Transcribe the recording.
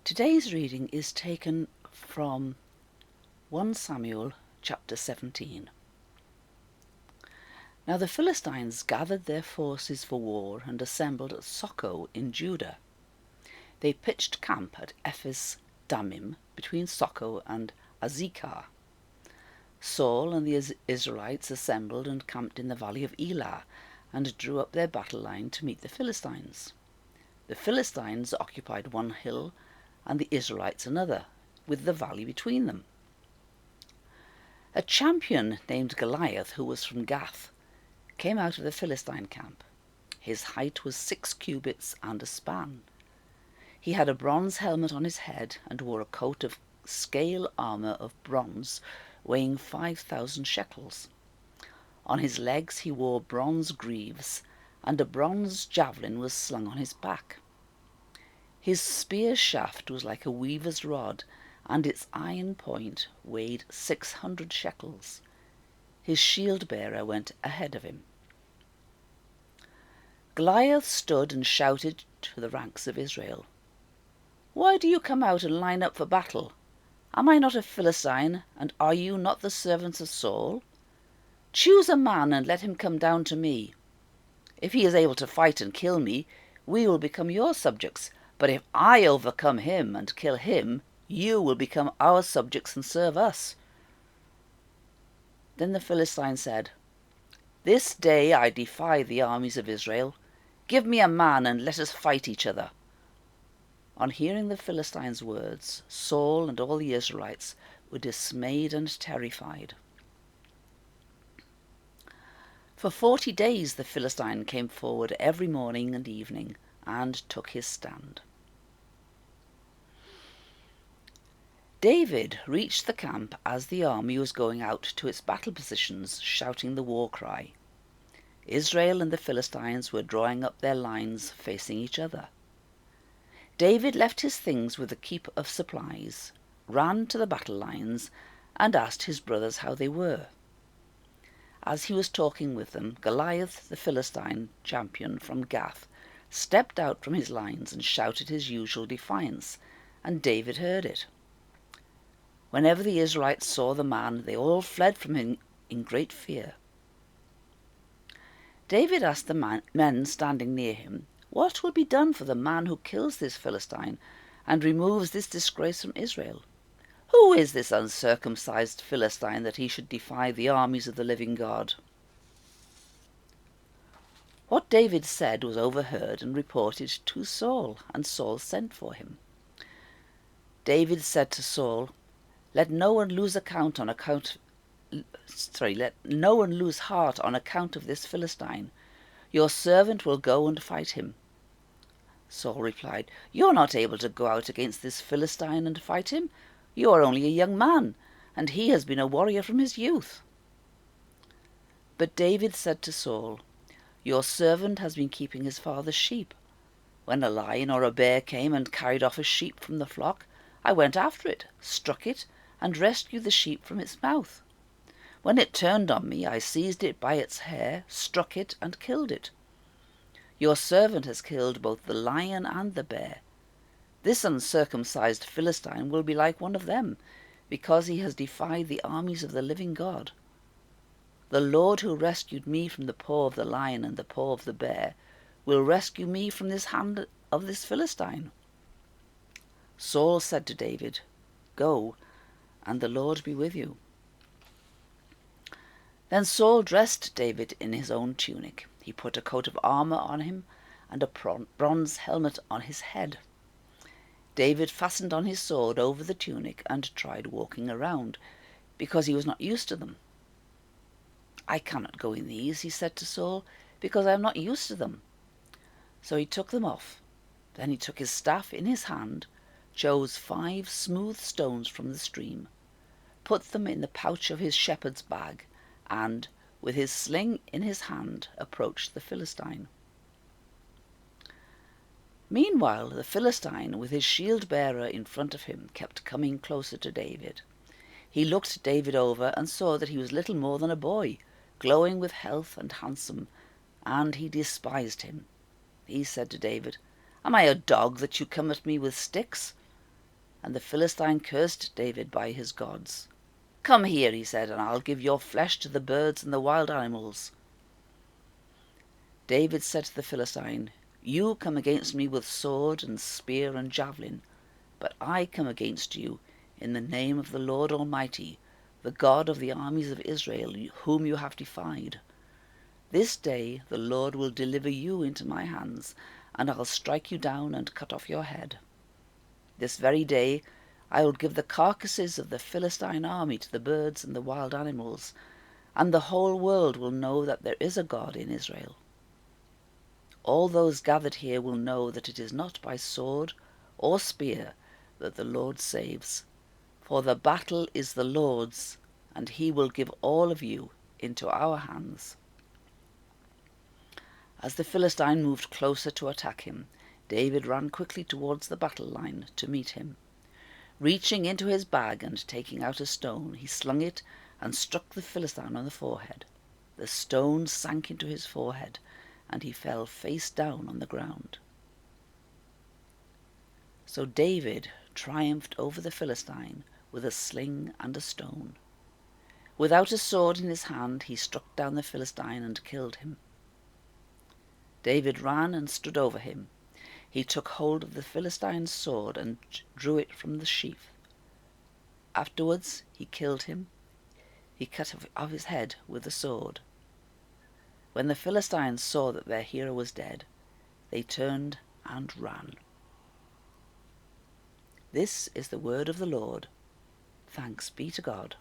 Today's reading is taken from 1 Samuel chapter 17. Now the Philistines gathered their forces for war and assembled at Socoh in Judah. They pitched camp at Ephes Dammim between Socoh and Azekah. Saul and the Israelites assembled and camped in the valley of Elah and drew up their battle line to meet the Philistines. The Philistines occupied one hill and the Israelites another, with the valley between them. A champion named Goliath, who was from Gath, came out of the Philistine camp. His height was 6 cubits and a span. He had a bronze helmet on his head and wore a coat of scale armour of bronze weighing 5,000 shekels. On his legs he wore bronze greaves, and a bronze javelin was slung on his back. His spear shaft was like a weaver's rod, and its iron point weighed 600 shekels. His shield-bearer went ahead of him. Goliath stood and shouted to the ranks of Israel, "Why do you come out and line up for battle? Am I not a Philistine, and are you not the servants of Saul? Choose a man and let him come down to me. If he is able to fight and kill me, we will become your subjects. But if I overcome him and kill him, you will become our subjects and serve us." Then the Philistine said, "This day I defy the armies of Israel. Give me a man and let us fight each other." On hearing the Philistines' words, Saul and all the Israelites were dismayed and terrified. For 40 days the Philistine came forward every morning and evening and took his stand. David reached the camp as the army was going out to its battle positions, shouting the war cry. Israel and the Philistines were drawing up their lines facing each other. David left his things with the keep of supplies, ran to the battle lines, and asked his brothers how they were. As he was talking with them, Goliath, the Philistine champion from Gath, stepped out from his lines and shouted his usual defiance, and David heard it. Whenever the Israelites saw the man, they all fled from him in great fear. David asked the men standing near him, "What will be done for the man who kills this Philistine and removes this disgrace from Israel? Who is this uncircumcised Philistine that he should defy the armies of the living God?" What David said was overheard and reported to Saul, and Saul sent for him. David said to Saul, Let no one lose heart on account of this Philistine. Your servant will go and fight him." Saul replied, "You are not able to go out against this Philistine and fight him. You are only a young man, and he has been a warrior from his youth." But David said to Saul, "Your servant has been keeping his father's sheep. When a lion or a bear came and carried off a sheep from the flock, I went after it, struck it, and rescued the sheep from its mouth. When it turned on me, I seized it by its hair, struck it, and killed it. Your servant has killed both the lion and the bear. This uncircumcised Philistine will be like one of them, because he has defied the armies of the living God. The Lord who rescued me from the paw of the lion and the paw of the bear will rescue me from this hand of this Philistine." Saul said to David, "Go, and the Lord be with you." Then Saul dressed David in his own tunic. He put a coat of armour on him and a bronze helmet on his head. David fastened on his sword over the tunic and tried walking around, because he was not used to them. "I cannot go in these," he said to Saul, "because I am not used to them." So he took them off. Then he took his staff in his hand, chose 5 smooth stones from the stream, put them in the pouch of his shepherd's bag, and, with his sling in his hand, approached the Philistine. Meanwhile, the Philistine, with his shield-bearer in front of him, kept coming closer to David. He looked David over and saw that he was little more than a boy, glowing with health and handsome, and he despised him. He said to David, "Am I a dog that you come at me with sticks?" And the Philistine cursed David by his gods. "Come here," he said, "and I'll give your flesh to the birds and the wild animals." David said to the Philistine, "You come against me with sword and spear and javelin, but I come against you in the name of the Lord Almighty, the God of the armies of Israel, whom you have defied. This day the Lord will deliver you into my hands, and I'll strike you down and cut off your head. This very day I will give the carcasses of the Philistine army to the birds and the wild animals, and the whole world will know that there is a God in Israel. All those gathered here will know that it is not by sword or spear that the Lord saves, for the battle is the Lord's, and he will give all of you into our hands." As the Philistine moved closer to attack him, David ran quickly towards the battle line to meet him. Reaching into his bag and taking out a stone, he slung it and struck the Philistine on the forehead. The stone sank into his forehead, and he fell face down on the ground. So David triumphed over the Philistine with a sling and a stone. Without a sword in his hand, he struck down the Philistine and killed him. David ran and stood over him. He took hold of the Philistine's sword and drew it from the sheath. Afterwards he killed him. He cut off his head with the sword. When the Philistines saw that their hero was dead, they turned and ran. This is the word of the Lord. Thanks be to God.